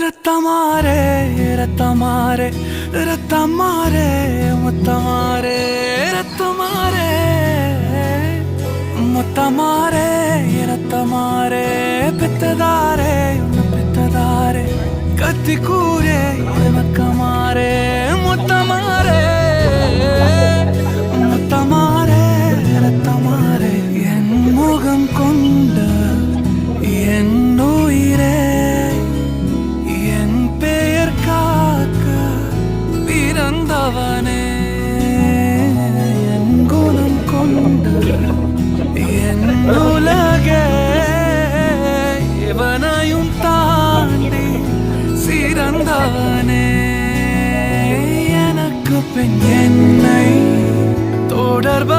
ரத்தமாரே ரத்தமாரே ரத்தமாரே முத்தமாரே ரத்தமாரே முத்தமாரே ரத்தமாரே பித்ததாரே பித்ததாரே கத்தி கூரே மக்கமாரே முத்தமாரே முத்தமாரே ரத்தமாரே என் முகம் கொண்ட என் உயிரே என் பெயர் காக்க பிறந்தவனே என் குணம் கொண்ட என் உலகே இவனையும் தாண்டி சிறந்தவனே எனக்கு பின் என்னை தொடர்ப